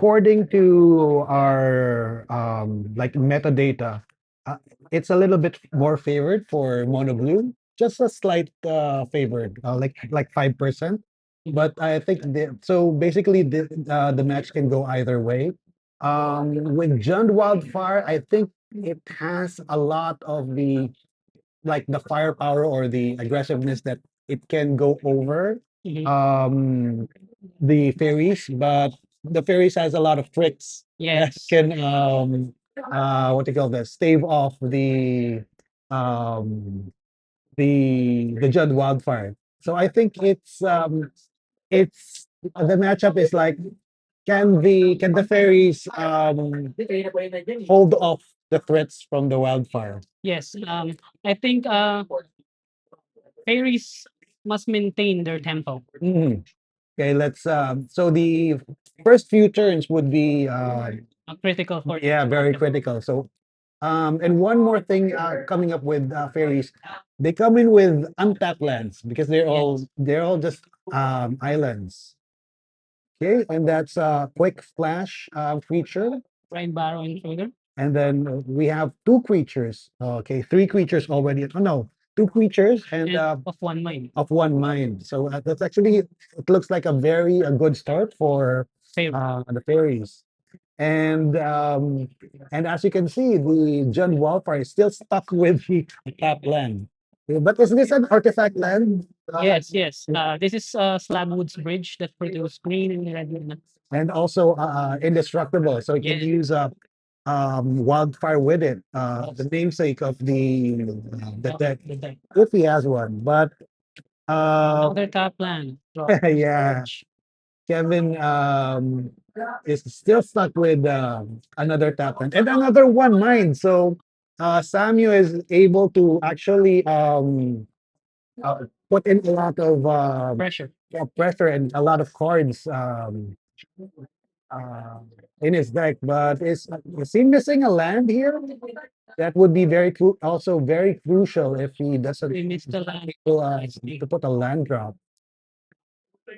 according to our like metadata, uh, it's a little bit more favored for mono blue, just a slight favored, like 5%. But I think so. Basically, the match can go either way. With Jund Wildfire, I think it has a lot of the like the firepower or the aggressiveness that it can go over the fairies, but the fairies has a lot of tricks that Yes. can what do you call this? Stave off um the Judd Wildfire. So I think it's the matchup is like can the fairies hold off the threats from the wildfire? Yes. I think fairies must maintain their tempo. Mhm. Okay, let's so the first few turns would be Critical for yeah, very critical. So and one more thing coming up with fairies, they come in with untapped lands because they're all just islands. Okay, and that's a quick flash creature. Prime Barrow Intruder. And then we have two creatures. Okay, three creatures already. Oh no, two creatures and And of one mind. of one mind. So that's actually it looks like a very a good start for Fairy. the fairies. And as you can see, the John Wildfire is still stuck with the tap land. But is this an artifact land? Yes, yes. This is Slabwood's bridge that produce green and red mana. And also indestructible, so you can Yes. use wildfire with it. The namesake of the deck, The deck. if he has one. But Another top land. yeah, Kevin is still stuck with another tap land and another one mine. So Samio is able to actually put in a lot of Pressure. pressure and a lot of cards uh, in his deck. But is he missing a land here? That would be also very crucial if he doesn't We missed the land. to put a land drop.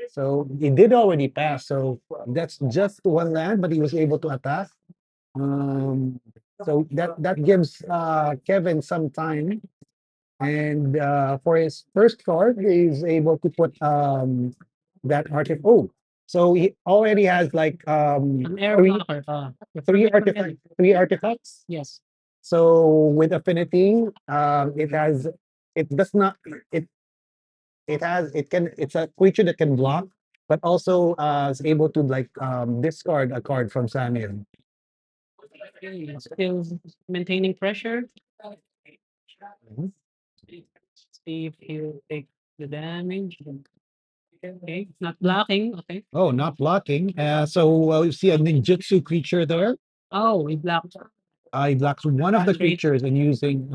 So he did already pass. So that's just one land, but he was able to attack. Um, so that gives Kevin some time. And for his first card, he's able to put that artifact. Oh, so he already has like An air three blocker. three artifacts. Yes. So with affinity, it does not it it's a creature that can block, but also is able to like discard a card from Samir. Still maintaining pressure. Mhm. See if he'll take the damage. Okay. Not blocking. Okay. Oh, not blocking. So you see a ninjutsu creature there. Oh, we blocked. He blocks one of the Great. creatures and using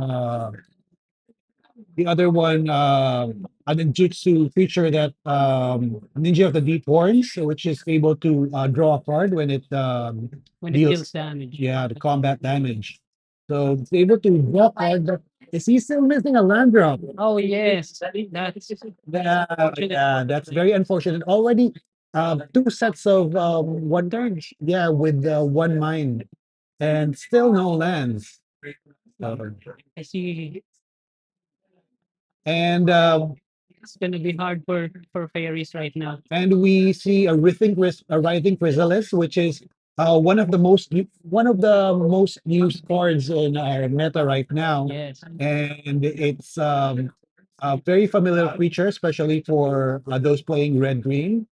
the other one, a ninjutsu creature that Ninja of the Deep Horns, which is able to draw a card when it When it deals deals damage. yeah the combat damage. So it's able to draw a card. But is he still missing a land drop? Oh yes. That's Yeah, that's very unfortunate. Already, two sets of one turns. Yeah, with one mind, and still no lands. So, I see. and It's gonna be hard for fairies right now. and we see a writhing chrysalis, which is one of the most used cards in our meta right now, Yes. and it's a very familiar creature, especially for those playing red green,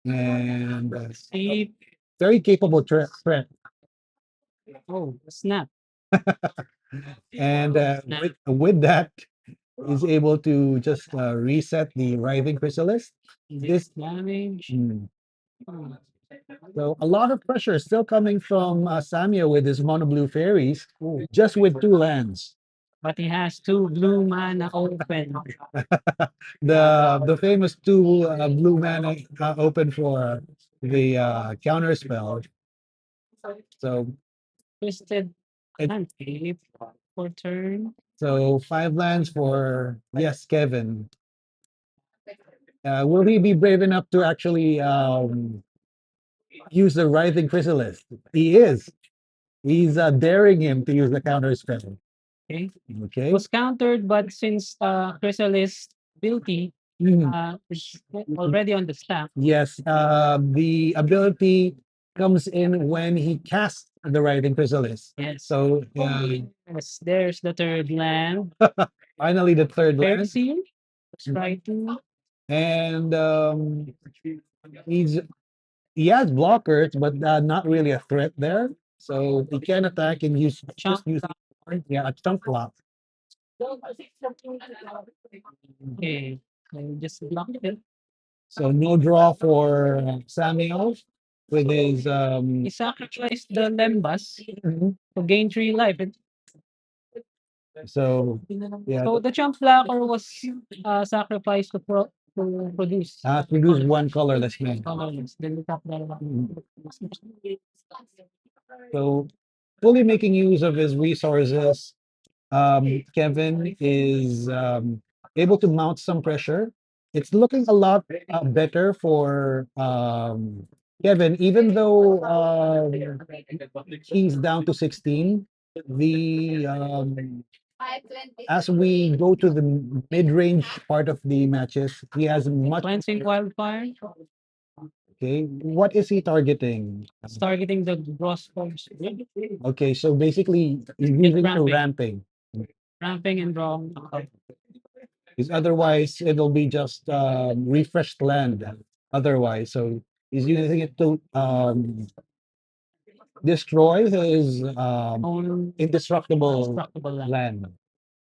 and See. very capable threat. Oh, snap. And Snap. with that, is able to just reset the writhing chrysalis. This Damage. mm, so a lot of pressure still coming from Samio with his mono blue fairies, just with two lands. But he has two blue mana open. The famous two blue mana open for the counter spell. So Twisted it, landscape for turn. so five lands for yes, Kevin. Will he be brave enough to actually use the Writhing Chrysalis. He is. He's daring him to use the counter spell. Okay. Okay. Was countered, but since Chrysalis ability Mhm. is already on the stack. Yes, the ability comes in when he casts the Writhing Chrysalis. Yes. So Yes, there's the third land. finally, the third Fair land, seal. Let's try to and he's he has blockers, but not really a threat there. So he can attack and use chunk. just use yeah a chunk block. Okay. I just blocked it. So no draw for Samio with his He sacrificed the Lembas mhm. to gain 3 life. So yeah, So the chump blocker was sacrificed to produce produce one colorless man. colorless. Then we tap the Mhm. So fully making use of his resources, Kevin is able to mount some pressure. It's looking a lot better for Kevin, even though he's down to 16. The as we go to the mid-range part of the matches, he has much. cleansing wildfire. Okay, what is he targeting? It's targeting the gross force. Okay, so basically he's using a ramping. Ramping and drawing. Because otherwise it'll be just refreshed land. Otherwise, so he's using it to destroy his Own indestructible destructible land. land.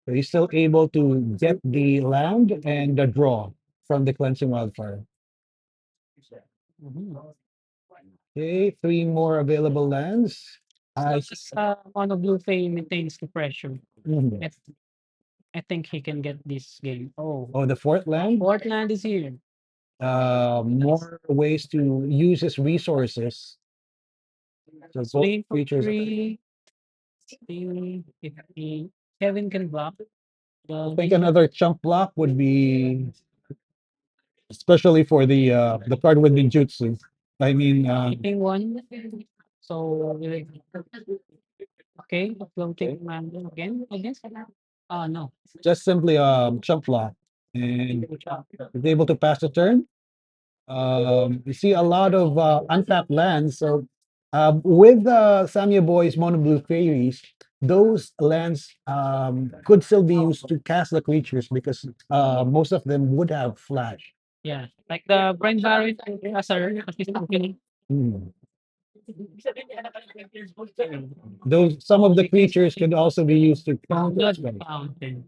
So he's still able to get the land and the draw from the cleansing wildfire. Mhm. Okay, three more available lands. I As Mono Blue Fay maintains the pressure. Mhm. I think he can get this game. Oh, Oh, the fourth land. Portland is here. More ways to use his resources. So both Swing for creatures. 3. Swing if he Kevin can block. I think another chunk block would be, especially for the card with ninjutsu. I mean, Keeping one. So okay, floating okay, commander again, I guess. No. just simply chunk block, and is able to pass the turn. You see a lot of untapped lands. So with Samia Boy's Mono Blue Faeries, those lands could still be used to cast the creatures because most of them would have flash. Yeah, like the Brent Barrett as a assistant. Hmm. Those some of the creatures could also be used to counter Blood spells. Fountain.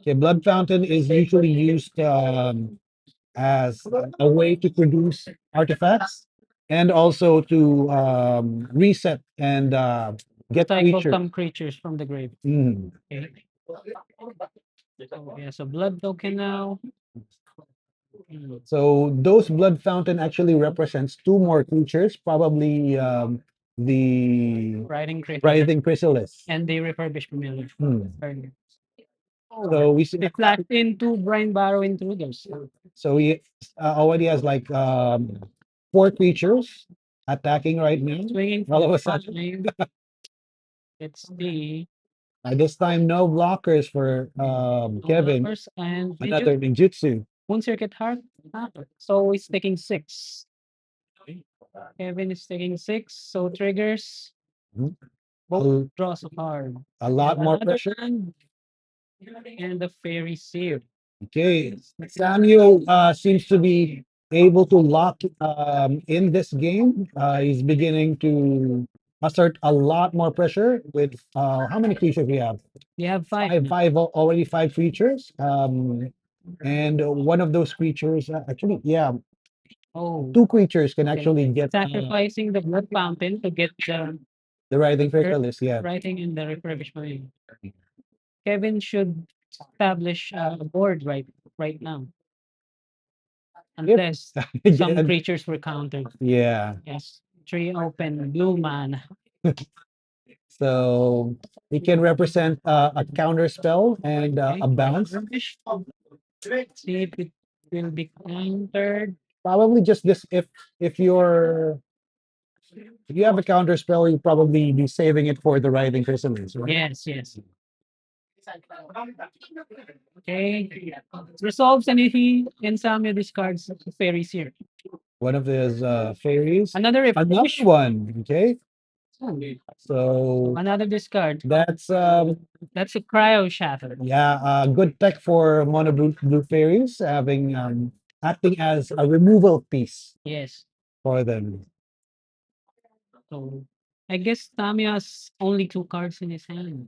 Okay, Blood Fountain is usually used as a way to produce artifacts and also to reset and get Cycle creatures. some creatures from the grave. Mm. Okay. So yeah, so blood token now. Mm. So those Blood Fountain actually represents two more creatures, probably the Riding crystal. Writhing Chrysalis. And they refurbish familiar. Hmm. Earlier. So we see, They flashed into Brian Barrow intruders. so he already has like four creatures attacking right now. Swinging All of for a sudden, 5. Let's see. this time no blockers for Kevin. Numbers and Another ninjutsu. Moon Circuit Heart. So he's taking 6. Kevin is taking 6. So triggers. Mhm. Both draws a card. A lot more Another pressure. hand, and the fairy seal. Okay, Samuel seems to be able to lock in this game. He's beginning to assert a lot more pressure with how many creatures we have? We have 5. Already five creatures. And one of those creatures, actually, yeah, Oh, two creatures can okay. actually get Sacrificing the blood fountain to get the Writhing Chrysalis. Yeah. writing in the refurbishment. Kevin should establish a board right now. Yep. Unless some creatures were countered. Yeah. Yes. 3 open blue mana. So it can represent a counter spell and a bounce. See if it will be countered. Probably just this if you're If you have a counter spell, you'll probably be saving it for the Writhing Chrysalis, right? Yes, yes. Okay. Resolves anything and Samio discards fairies here. One of his fairies. Another Another refresh. one. Okay. Oh, So another discard. that's That's a cryo shatter. yeah, good tech for mono blue fairies, having acting as a removal piece Yes. for them. So I guess Samio has only two cards in his hand.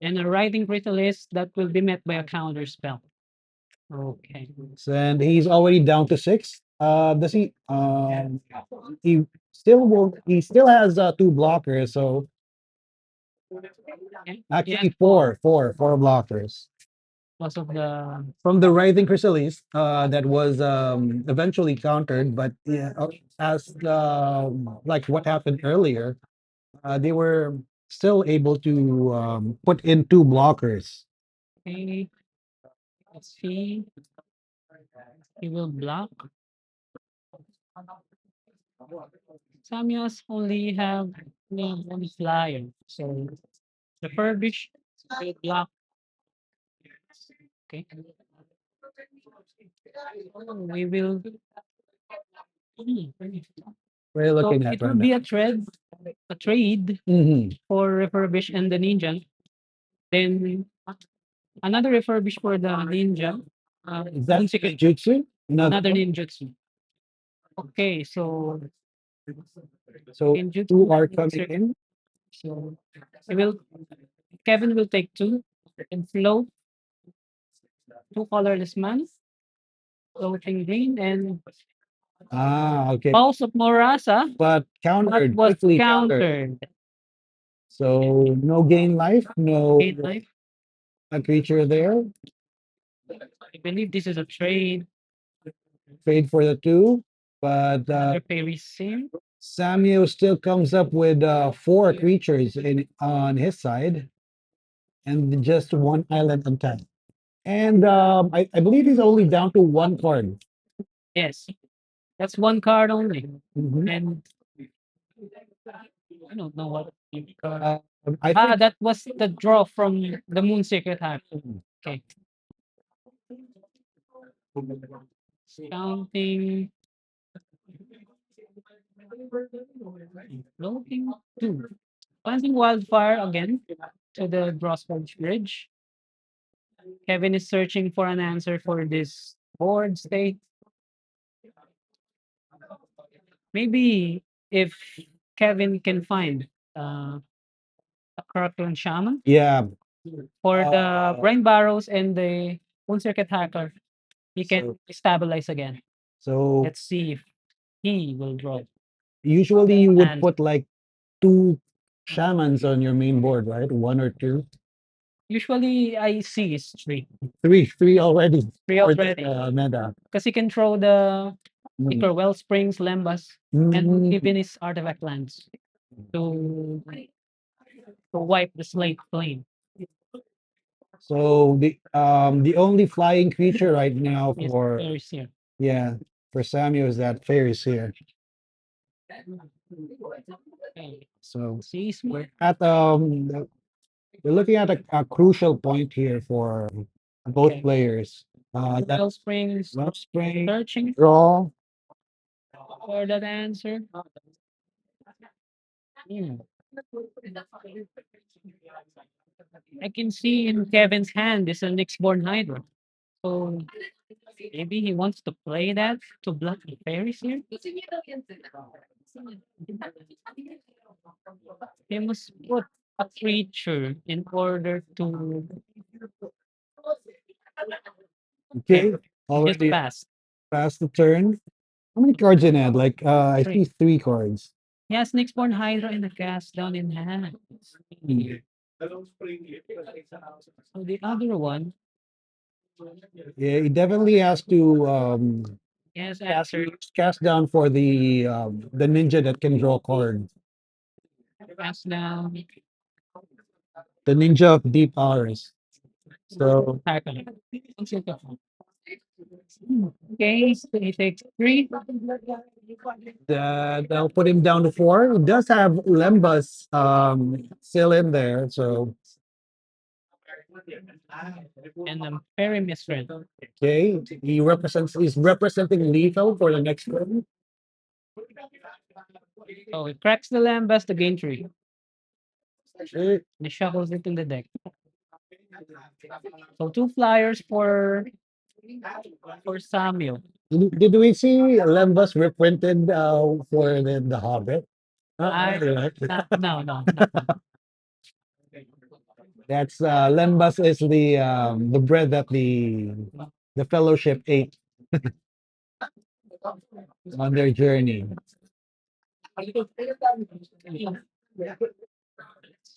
And a writing Chrysalis that will be met by a counter spell. Okay. And he's already down to six. Does he? He still will. He still has two blockers. So Yeah, actually, four blockers because of the from the Writhing Chrysalis. That was eventually countered, but yeah, as like what happened earlier, they were still able to put in two blockers. okay. Let's see. He will block. Samyas only have one flyer. So the furbish will block. Okay. We will. We're So looking at it will right now. be a trade Mhm. for refurbish and the ninja. Then another refurbish for the ninja. Is that Music- Jutsu? another ninjutsu. Okay, so So ninjutsu. two are coming in. So he will Kevin will take two and float two colorless man, floating green and Ah, okay. Pulse of Morasa. But That countered, was quickly countered. countered. So no gain life, no Eight life. a creature there. I believe this is a trade. Trade for the two. But Another fairy sim. Samio still comes up with four creatures in on his side and just one island untapped. And I believe he's only down to one card. Yes, that's one card only. Mhm. And I don't know what you card. I think That was the draw from the Moon Secret Heart. Okay. Counting. Floating two. Planting Wildfire again to the Grossford Bridge. Kevin is searching for an answer for this board state. Maybe if Kevin can find a Kraken Shaman yeah. for the Brain Barrows and the Moon Circuit Hacker, he can stabilize again. So Let's see if he will draw. usually you would And put like two shamans on your main board, right? One or two. usually I see is three. Three already. Three For this already. meta. Because he can throw the Mm. Icar Wellsprings, Lembas, and Mm. even his artifact lands to wipe the slate clean. So the only flying creature right now Yes, for very here. yeah for Samio is that Faeries here. Okay. So See, smart. at we're looking at a crucial point here for both Okay. players. That Wellsprings Wellspring searching draw. for that answer. Hmm. I can see in Kevin's hand is a Nyxborn Hydra. So maybe he wants to play that to block the fairies here. He must put a creature in order to Okay, just already pass. past the turn. How many cards in it? Like I Three. see three cards. He has Nyxborn Hydra and a cast down in hand. Mm. So the other one, Yeah, he definitely has to he has cast, answered cast down for the ninja that can draw cards. cast down The ninja of deep hours. So Tarkon. One second. Okay, so he takes three. They'll put him down to four. He does have Lembas still in there, so And very misread. okay. He's representing lethal for the next turn. So he cracks the Lambas to gain three. Okay. And shuffles it in the deck. So two flyers for Samio. Did we see Lembas reprinted for the Hobbit? I Right. no, no, no. That's Lembas is the bread that the fellowship ate on their journey.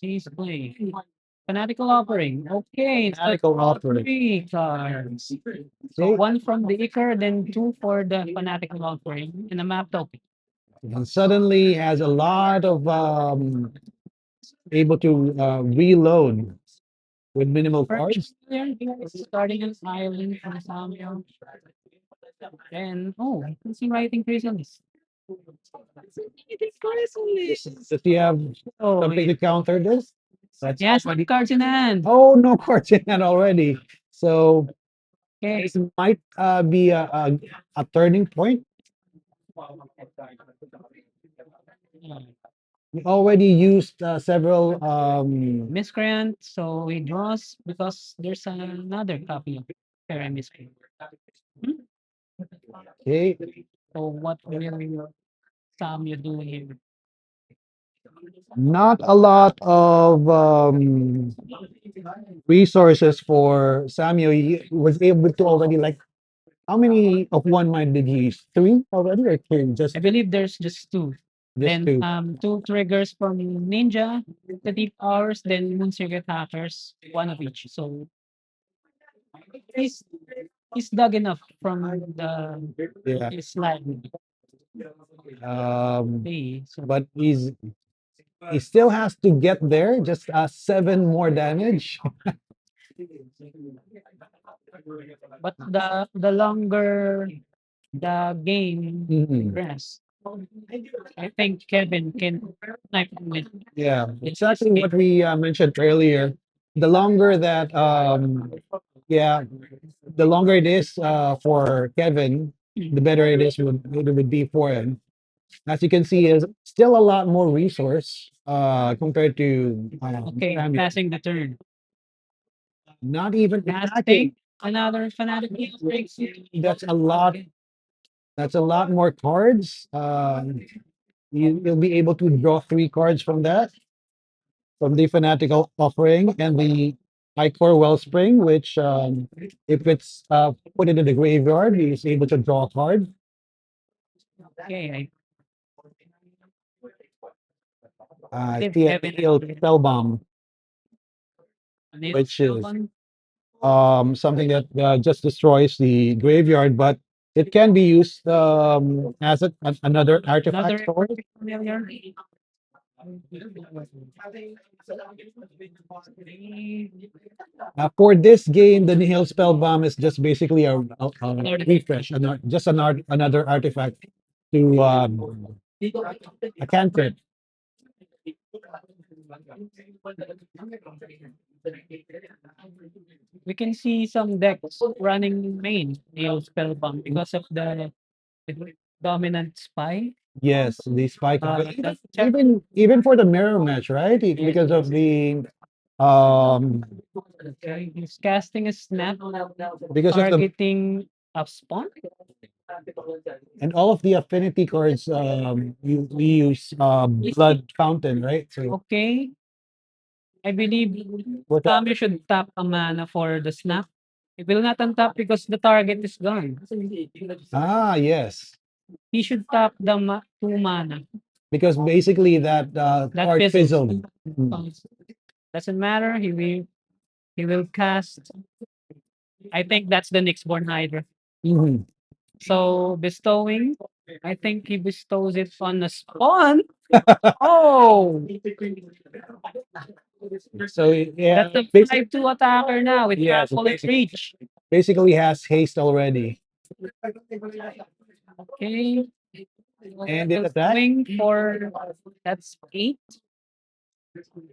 He's playing. Fanatical Offering. Okay, so Fanatical offering. three cards. So See? one from the Icar, then two for the Fanatical Offering, and a map token. And suddenly has a lot of able to reload with minimal First cards. player is starting an island from Samio. And oh, who's he writing Chrysalis? Does he have Oh, something to counter this? That's he has already. cards in hand. Oh, no cards in hand already. So Okay. this might be a turning point. We already used several. Miscreant, so he draws because there's another copy of Fairy Miscreant. Hmm? Okay, So what will Samio do here? not a lot of resources for Samio. He was able to already like how many of one mind did he use? Three already or two? I believe there's just two. Just Then two. two triggers from Ninja, the Deep Hours, then Moon Circuit Hackers, one of each. So he's he's dug enough from the Yeah. his lag. Okay, so But he still has to get there. Just seven more damage. but the longer the game Mhm. progress, I think Kevin can snipe with Yeah, his exactly game. what we mentioned earlier. The longer that, yeah, the longer it is for Kevin, the better it would be for him. As you can see, is still a lot more resource compared to Okay, Samuel. passing the turn. Not even Last attacking. take, another fanatic breaks. That's a lot. That's a lot more cards. You'll be able to draw three cards from that, from the Fanatical Offering and the Icor Wellspring, which if it's put into the graveyard, he's able to draw a card. Okay, I I believe see a Kevin Heal Spellbomb, nailed which is one. something that just destroys the graveyard, but it can be used as another artifact Another storage. familiar. For this game, the Nihil Spellbomb is just basically a refresh, just another artifact to a cantrip. We can see some decks running main Neo Spellbound because of the dominant spy. Yes, the spike. Check. Even for the mirror match, right? Because of the um Okay, he's casting a snap, because of the targeting upspawn. and all of the affinity cards we use blood fountain, right? So Okay, I believe what Samir should tap a mana for the snap. It will not untap because the target is gone. yes. He should tap the two mana. Because basically that That card fizzles. fizzled. Mm. Doesn't matter. He will cast. I think that's the Nyxborn Hydra. Mhm. So bestowing, I think he bestows it on a spawn. Oh, So yeah, that's a basically, 5-2 attacker now with yes, Bullet Reach. basically has haste already. Okay. And it We'll attack. swing for that's 8.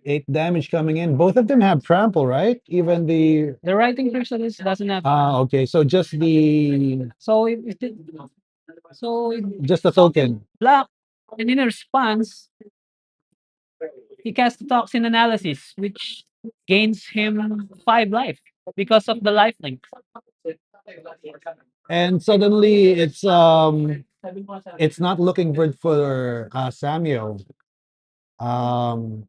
8 damage coming in. Both of them have trample, right? Even the The writing chrysalis doesn't have okay. So just the so so it just the token. block, and in response, he casts the toxin analysis, which gains him 5 life because of the life link. And suddenly it's not looking good for Samio. Um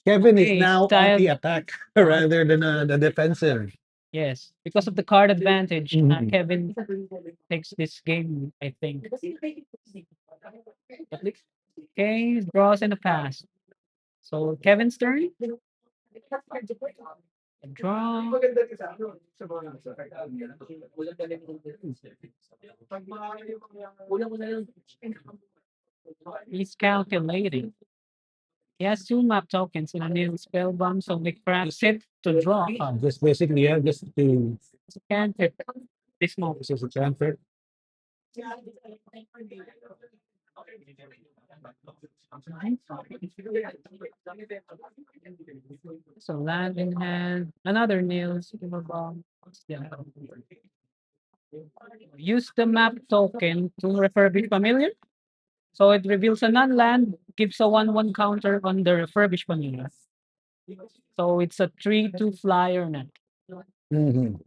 Kevin is Okay, now on style. the attack rather than the defensive. Yes, because of the card advantage, Mhm. Kevin takes this game, I think. Okay, draws and a pass. So Kevin's turn. Draw. He's calculating. He has 2 map tokens and a new spell bomb, so we cracks it to draw. Just basically, yeah, just to Cantrip. This moment. this is a transfer. So land in hand. Another nail. Silver bomb. Yeah. Use the map token to refurbish familiar. So it reveals a non-land, gives a 1/1 counter on the refurbished familiar. So it's a 3/2 flyer net. Mhm.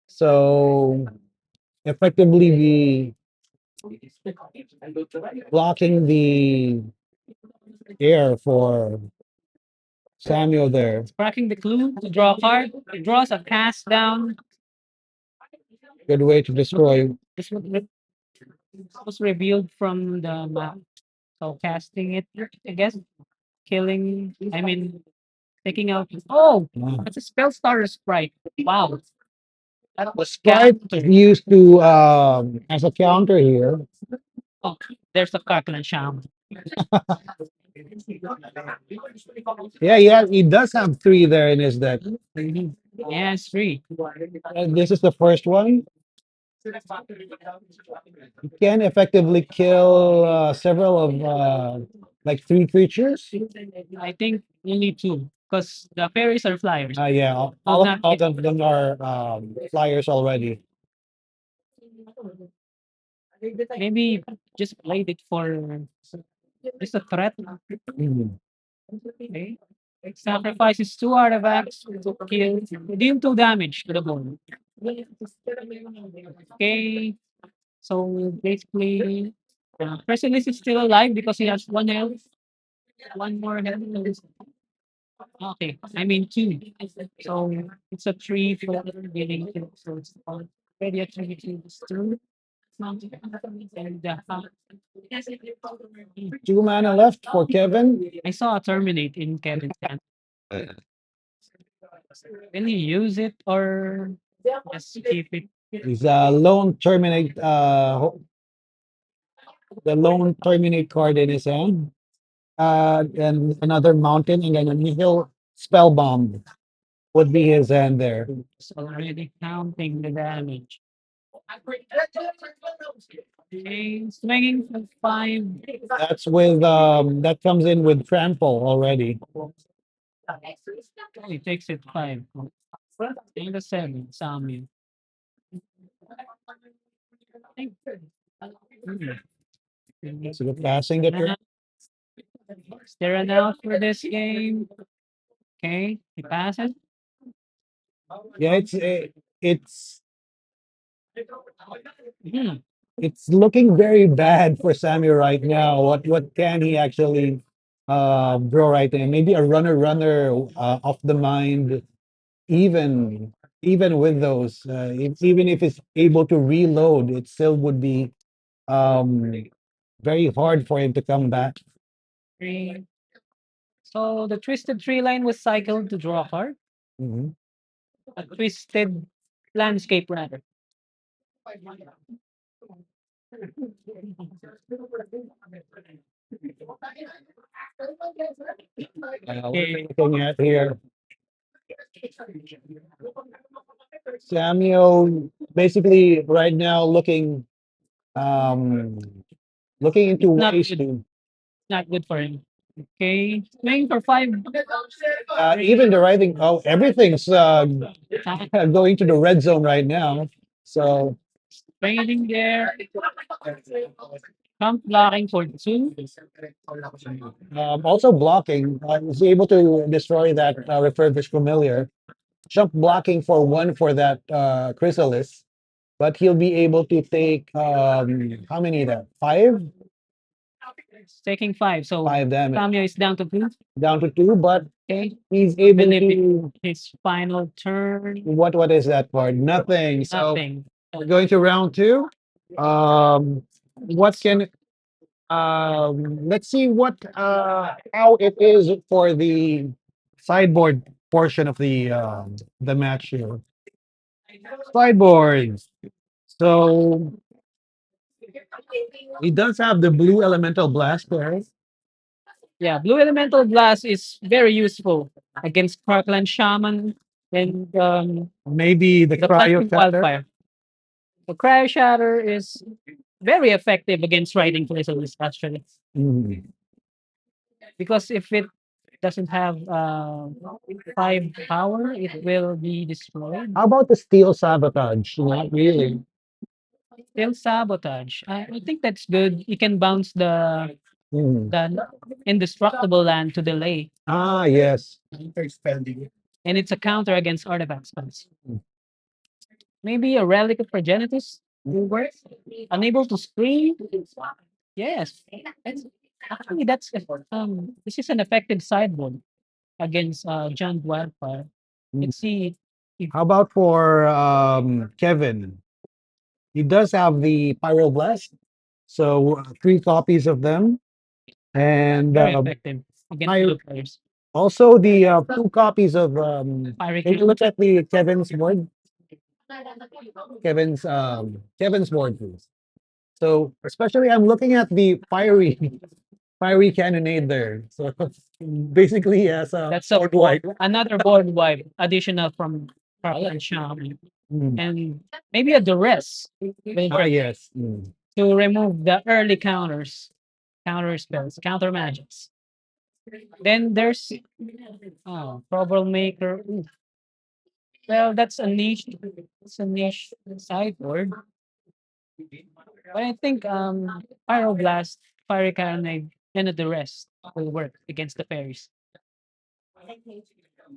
So effectively, the blocking the air for Samuel there. Cracking the clue to draw a card. It draws a cast down. Good way to destroy. This was revealed from the map. So casting it, I guess, killing. I mean, taking out. Oh, that's a spell starter sprite. Wow. That was Sprite counter. used to as a counter here. Oh, there's a Kirkland Sham. Yeah, yeah, he does have 3 there in his deck. Mhm. Yes, 3. And this is the first one. You can effectively kill several of like 3 creatures. I think only 2 because the fairies are flyers. Yeah, So not all of them are flyers already. maybe just played it for just a threat. Mhm. Okay. Sacrifices 2 artifacts to kill, deal 2 damage to the board. Okay. So basically, Chrysalis is still alive because he has 1 health. 1 more health. Okay, I mean 2. So it's a 3 for dealing 2. So it's already a 3 to 2. And 2 mana left for Kevin. I saw a terminate in Kevin's hand. Can he use it or just keep it? He's a lone terminate the lone terminate card in his hand. And another mountain and then a nihil spell bomb would be his hand there. It's already counting the damage. Okay, swinging for 5. That's with that comes in with trample already. He takes it 5. And a 7, Samio. So the passing the turn. Is there an out for this game? Okay, he passes. Yeah, it's Hmm. it's looking very bad for Samuel right now. What can he actually draw right there? Maybe a runner off the mind. Even even with those, even if it's able to reload, it still would be um very hard for him to come back. 3. So the twisted tree line was cycled to draw a card. Mhm. A twisted landscape rather. What are we looking at here? Samio basically right now um looking into Not ways good. to Not good for him. Okay. Playing for five. even the writing. Oh, everything's Time. going to the red zone right now. So Trading there. Camp blocking for two. also blocking is able to destroy that refurbished familiar. Jump blocking for one for that chrysalis, but he'll be able to take how many that It's taking five. So five damage Samio is down to two. down to two, but Okay. he's I able believe to his final turn. what is that for? Nothing. So Nothing. we're going to round two. What can let's see what how it is for the sideboard portion of the match here. Sideboard. So he does have the blue elemental blast there. Yeah, Blue Elemental Blast is very useful against Parkland Shaman and Maybe the the cryo Plastic shatter. Wildfire. The Cryo Shatter is very effective against Riding Chrysalis, actually. Mm. Because if it doesn't have five power, it will be destroyed. How about the steel sabotage? Not really. Still Sabotage. I think that's good. You can bounce Mm. the indestructible land to delay. Ah, yes. And it's a counter against artifact spells. Maybe a relic of progenitus will work. Unable to screen. Yes. That's, actually, this is an effective sideboard against John Wildfire. Mm. Let's see if How about for Kevin? He does have the pyroblast, so three copies of them, and very effective against I blue players. also the two copies of. Fiery Can you King. look at the Kevin's board? Kevin's board, please. So especially, I'm looking at the fiery cannonade there. So basically, as a That's a board wipe. another board wipe additional from Parkland Shaman. Mm. And maybe a duress will Ah, work yes. Mm. to remove the early counters, counter spells, counter magics. Then there's troublemaker. Ooh, well, that's a niche. It's a niche sideboard. But I think Pyroblast, Fiery Carnage, and the rest will work against the fairies.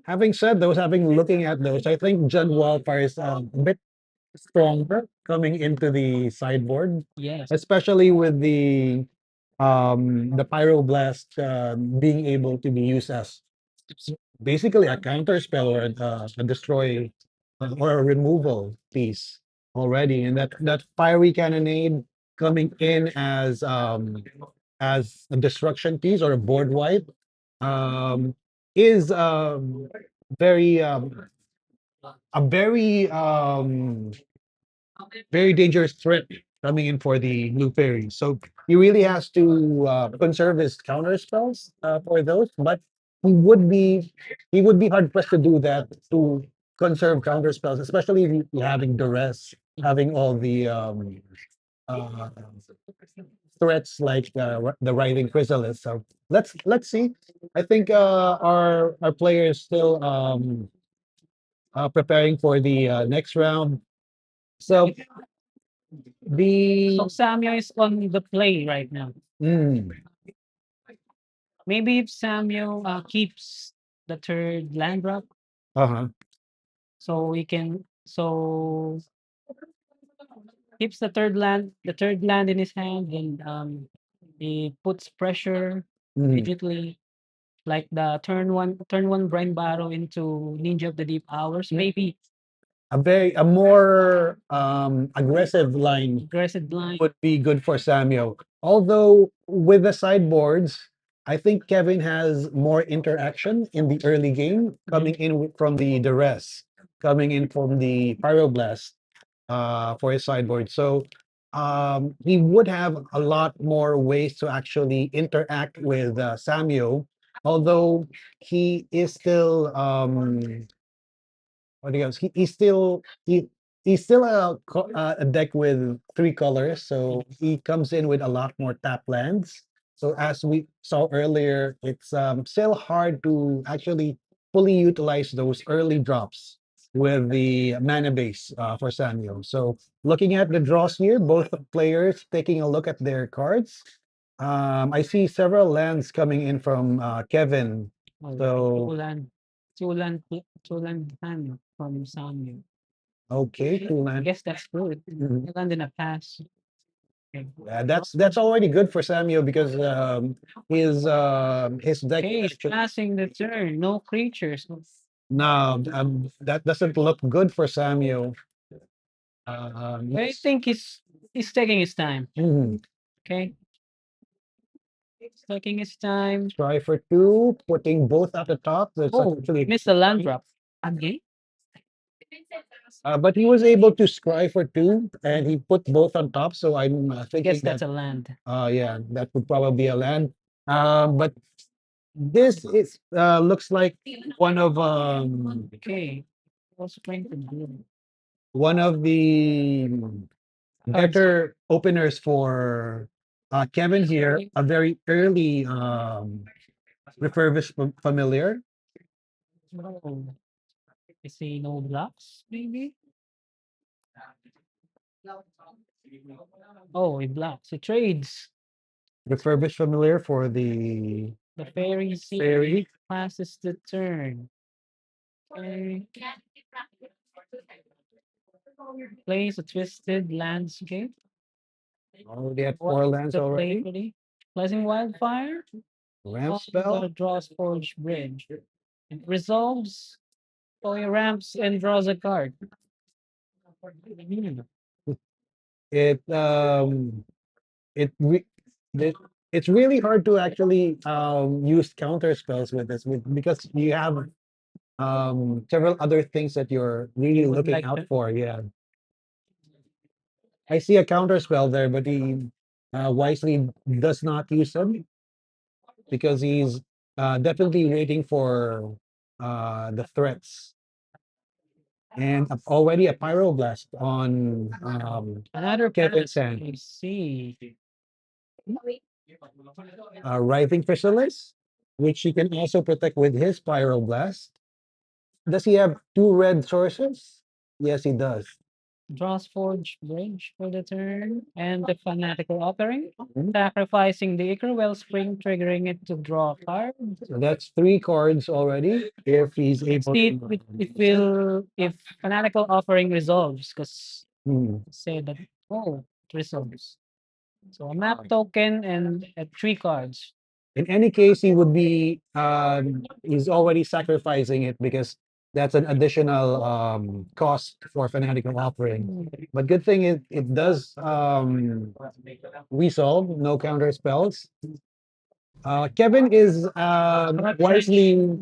Having said those, having looking at those, I think John Wildfire is a bit stronger coming into the sideboard, Yes. especially with the pyroblast being able to be used as basically a counter spell or a destroy or a removal piece already, and that fiery cannonade coming in as a destruction piece or a board wipe um, is very a very dangerous threat coming in for the blue fairy. So he really has to conserve his counter spells for those, but he would be he would be hard pressed to do that to conserve counter spells, especially if you're having duress, having all the uh, threats like the writhing chrysalis. So let's see. I think our player is still preparing for the next round. So the So Samio is on the play right now. mm, Maybe if Samio keeps the third land drop, uh-huh. so we can keeps the third land in his hand, and he puts pressure Mm. immediately, like the turn one Brain Barrow into Ninja of the Deep Hours. Maybe A more aggressive line aggressive line. would be good for Samuel. Although with the sideboards, I think Kevin has more interaction in the early game, coming in from the duress, coming in from the pyroblast for his sideboard. So he would have a lot more ways to actually interact with Samuel, although he is still what do you guys? He's still a deck with three colors, so he comes in with a lot more tap lands. So as we saw earlier, it's still hard to actually fully utilize those early drops with the mana base for Samio. So looking at the draws here, both players taking a look at their cards. I see several lands coming in from Kevin. Oh, So Tulan hand from Samio. okay, two I land. guess that's good. Mhm. He landed a pass. Okay. Yeah, that's already good for Samio because his deck Okay, he's actually passing the turn. No creatures. no that doesn't look good for Samio. I Yes. think he's taking his time. Mhm. Okay, he's taking his time. Try for two, putting both at the top. That's Oh, actually missed the land drop again. but he was able to scry for two, and he put both on top. So I'm Guess thinking that's that a land. yeah, that would probably be a land. But this is looks like one of Okay, what's playing for blue? one of the Cards. better openers for Kevin here. A very early refurbished familiar. Oh, I see no blocks, maybe. Oh, he blocks. He trades. Refurbished familiar for the The Faeries fairy. passes the turn. Okay. Plays a twisted landscape. Already had What's four lands the play already. for the Blessing Wildfire? Ramp The spell. draws Forge Bridge. It resolves. So he ramps and draws a card. Hmm. It it, re- it it's really hard to actually use counter spells with this because you have several other things that you're really You would looking like out to for. Yeah, I see a counter spell there, but he wisely does not use them because he's definitely waiting for the threats. And already a pyroblast on another Kevin's pass. hand. I see. Writhing Chrysalis, which he can also protect with his pyroblast. Does he have two red sources? Yes, he does. Draws Forge Bridge for the turn. And the Fanatical Offering. Mhm. Sacrificing the Ichor Wellspring, triggering it to draw a card. So that's three cards already. If he's Let's able see to if Fanatical Offering resolves, because Hmm. say that it resolves. So a map token and three cards. In any case, he would be he's already sacrificing it because that's an additional cost for fanatical offering. But good thing it does resolve, no counter spells. Kevin is wisely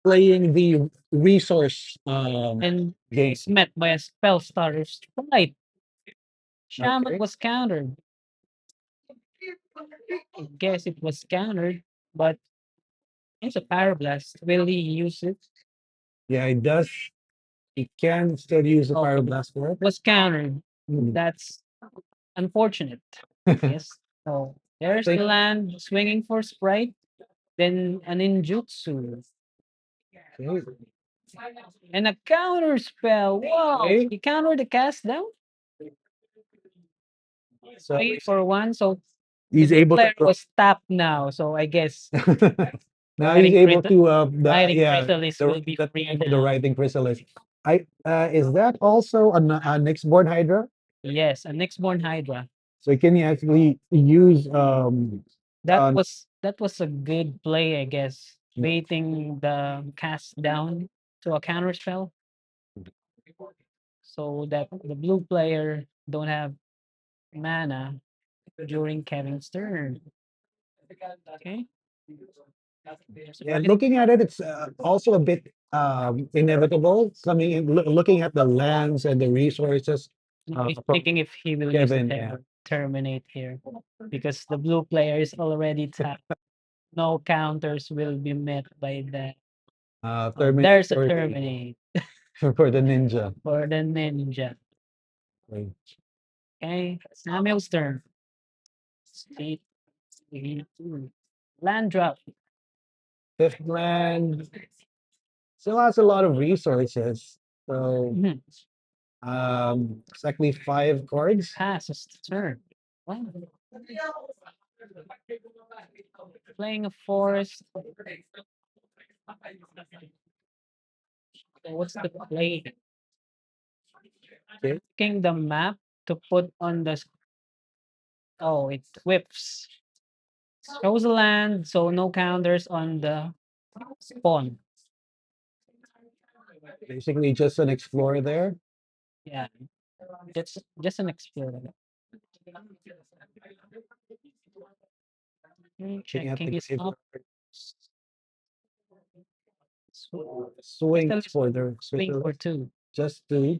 playing the resource And game. it's met by a spell starter strike. Shaman Okay. was countered. I guess it was countered, but it's a Pyroblast. Will he use it? Yeah, it does. He can still use the Okay. pyroblast for it. Was countered. Hmm. That's unfortunate. Yes. So there's the Think land swinging for Sprite, then an ninjutsu. okay. And a counter spell. Wow. Okay. He countered the cast down. So Three for one. So the he's blue able to player was tapped now. So I guess now he's able to riding yeah Chrysalis will be the free time for the now. writing chrysalis. I is that also a next board hydra? Yes, a Nyxborn Hydra. So can you actually use That was a good play, I guess. Baiting the cast down to a counter spell so that the blue player don't have mana during Kevin's turn. Okay. There's a yeah, riding. looking at it, it's also a bit inevitable. Coming in, looking at the lands and the resources He's from thinking if he will use the Kevin. Yeah, terminate here because the blue player is already tapped. No counters will be met by that. There's a Terminator. terminate. for the ninja. for the ninja. Okay. Okay, Samio's turn. State land drop. Fifth land still has a lot of resources. So Mhm. exactly 5 cards. Passes the turn. Wow. Playing a forest. So what's the play? Okay. Picking the map to put on the. Oh, it whips. Shows a land, so no counters on the spawn. Basically just an explorer there. Yeah, just an experiment. Looking at Checking the his up. graveyard. Swings Specialist for the swing for specialist. two. Just to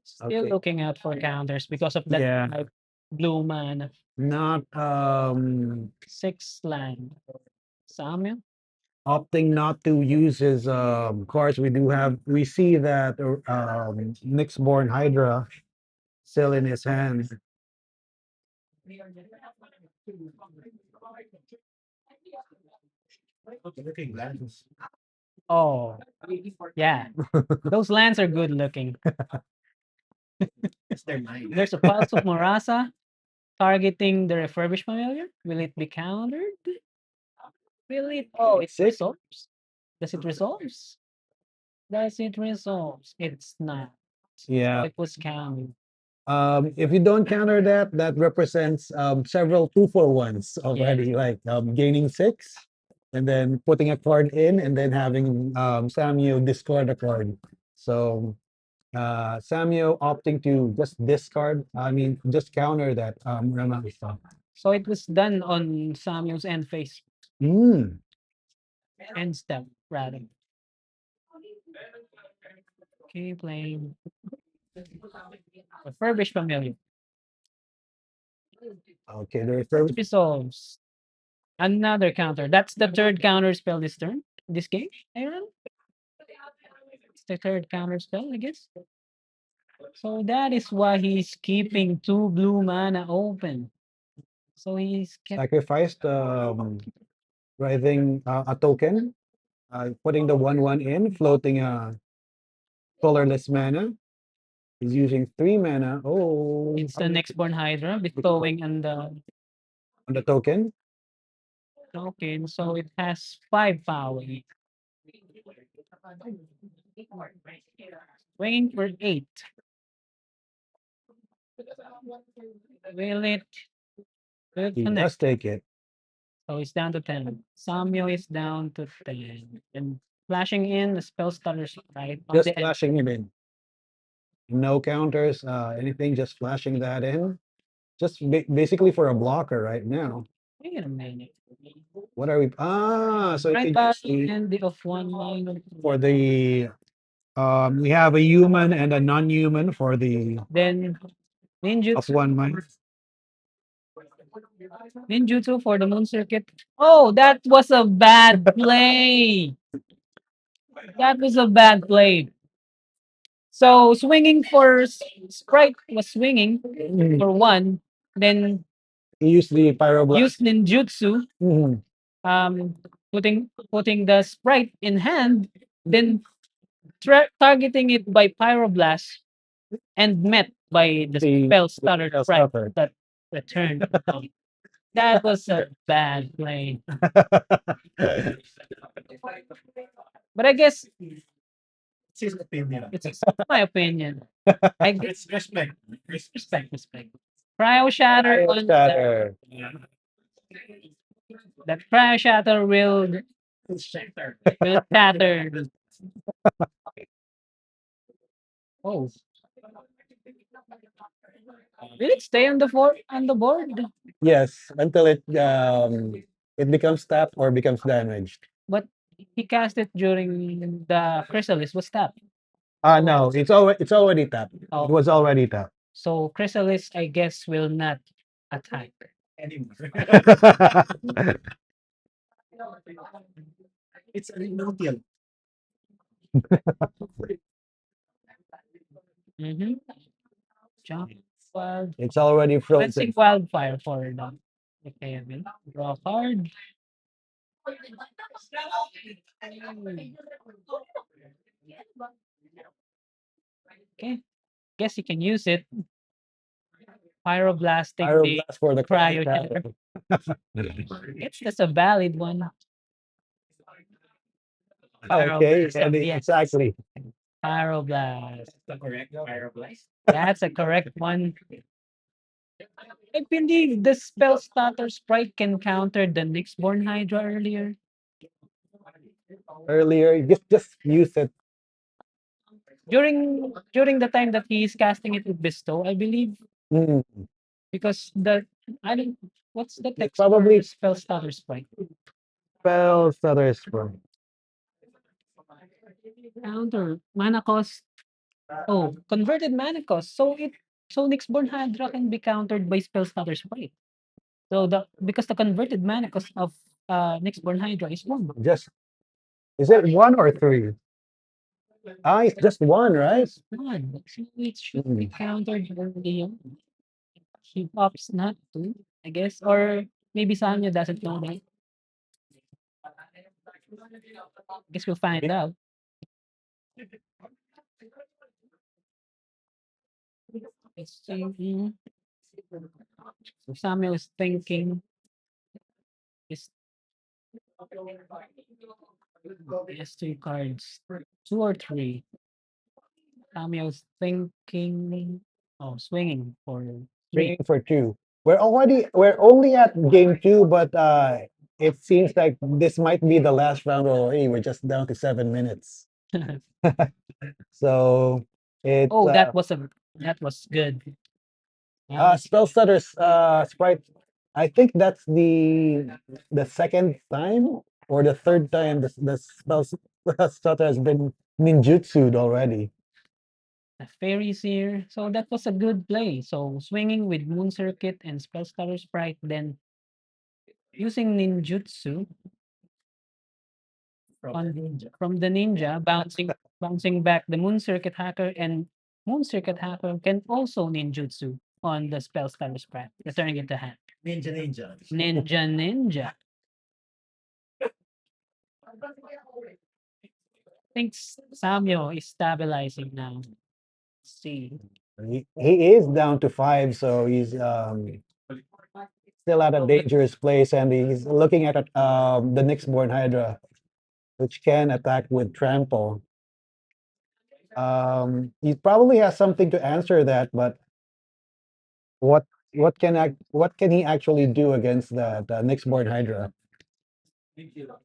Still okay. looking out for counters because of that Yeah. blue man. Not 6 land. Samio? opting not to use his cards. We see that Nyxborn Hydra still in his hand. Oh, yeah. Those lands are good looking. There's a Pulse of Morasa targeting the refurbished familiar. Will it be countered? Will it? Oh, it Sick. resolves. Does it resolves? Does it resolves? It's not. Yeah. It was counted. If you don't counter that, that represents several 2-for-1s Yeah. already, like gaining 6 and then putting a card in and then having Samio discard a card. So Samio opting to just discard, I mean, just counter that Rama stuff. So it was done on Samuel's end phase, Mm, end step rather. Okay, playing refurbished familiar. okay, the reserve. Resolves. Another counter. That's the third counter spell this turn. This game, Aaron. It's the third counter spell, I guess. So that is why he's keeping 2 blue mana open. So he's kept. Sacrificed writing a token, putting the 1/1 in, floating a colorless mana. He's using 3 mana. Oh, It's the next born Hydra bestowing on on the token. the token. So it has 5 power. Swinging for 8. Will it, will it He connect? does take it. So it's down to 10. Samyo is down to 10. And flashing in the spell stutters right on Just the end. flashing it in. No counters, anything, just flashing that in. Just basically for a blocker right now. Wait a minute. What are we? So you Right can back use the end of 1 line. for the we have a human and a non-human for the Then of ninjutsu. 1 mind. Ninjutsu for the moon circuit. Oh, that was a bad play. That was a bad play. So swinging for Sprite was swinging for 1. Then You use the use pyroblast. ninjutsu, Mhm. um, putting the Sprite in hand, then targeting it by pyroblast and met by the spell stutter Spell Sprite stopper. that returned. That was a bad play. But I guess it's my opinion. I guess respect. Cryo shatter on Shatter. that cryo shatter will shatter. Oh, will it stay on the board? Yes, until it becomes tapped or becomes damaged. But he cast it during the chrysalis was tapped. No, it's already tapped. It Oh, was already tapped. so chrysalis I guess will not attack. Mm-hmm. Jump wild. It's already Let's frozen. take wildfire for the okay, draw a card. Okay. Guess you can use it. Pyroblasting the Pyroblast for the cryo cryo. chamber. It's just a valid one. Okay, Pyroblast. and Yes. exactly. Pyroblast. That's a correct one. I believe the spell starter sprite can counter the Nyxborn Hydra earlier. Earlier, just use it. During the time that he is casting it with bestow, I believe, Mm, because the I don't what's the it's text for probably spell starter sprite? spell stutters from. Counter mana cost. Oh, converted mana cost. So Nyxborn Hydra can be countered by spell starter sprite. So the because the converted mana cost of Nyxborn Hydra is one. Just is it one or three? Ah, it's just one, right? One. So it should be Mm. countered earlier. He opts not to, I guess, or maybe Samio doesn't know that. Guess we'll find out. Let's see. So Samio is thinking is he has two cards. Two or three. Samio is thinking swinging for three. Swinging for two. We're only at game two, but it seems like this might be the last round already. We're just down to 7 minutes. So it's Oh, that was good. spell stutters sprite. I think that's the second time or the third time the spell stutter has been ninjutsu'd already. The Faeries here. So that was a good play. So swinging with Moon Circuit and Spell Starter Sprite, then using ninjutsu from the ninja, bouncing back the Moon Circuit Hacker, and Moon Circuit Hacker can also ninjutsu on the Spell Starter Sprite, returning it to hand. Ninja. Think Samyo is stabilizing now. Let's see. He is down to five, so he's still at a dangerous place, and he's looking at the Nyxborn Hydra, which can attack with trample. He probably has something to answer that, but what what can he actually do against that Nyxborn Hydra?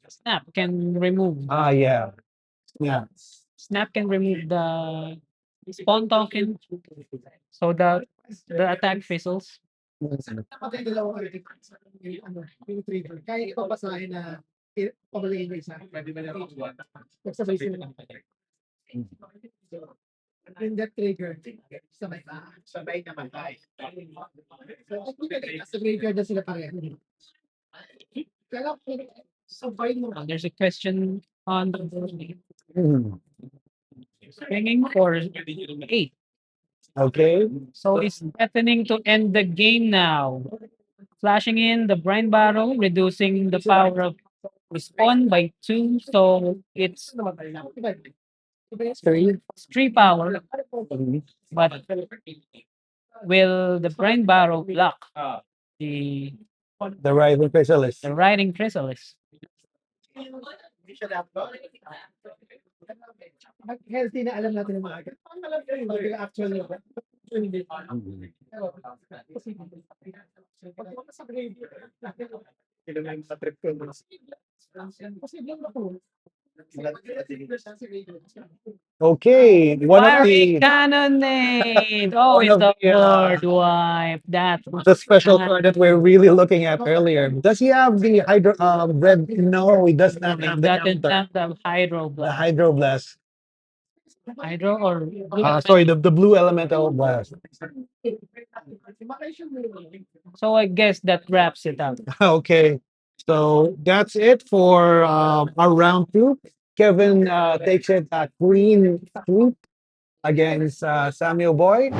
Snap can remove Ah, yeah, yeah. Snap can remove the spawn token. So the attack fizzles. Mm. There's a question on the board. Mm. Swinging for 8. Okay. So it's threatening to end the game now. Flashing in the Brine Barrel, reducing the power of respawn by 2. So it's 3 power. Mhm. But will the Brine Barrel block the The Rising Chrysalis. the Riding Chrysalis? Mhm. Okay, one of Fiery the Cannonade! Oh, one it's of the the board wipe. That the special uh, card that we're really looking at earlier. Does he have the hydro red? No, he does not have the doesn't counter. have the Hydro The Blast. Hydroblast. Hydro or blue Sorry, elemental. the blue elemental blast. So I guess that wraps it up. Okay, so that's it for our round two. Kevin takes it at clean sweep against Samuel Boy.